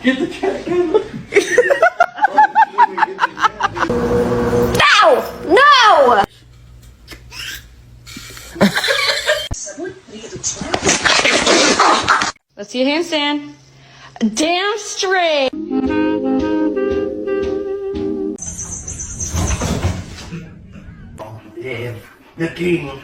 Get the cat. No! No! Let's see a handstand. Damn straight. Yeah, the king.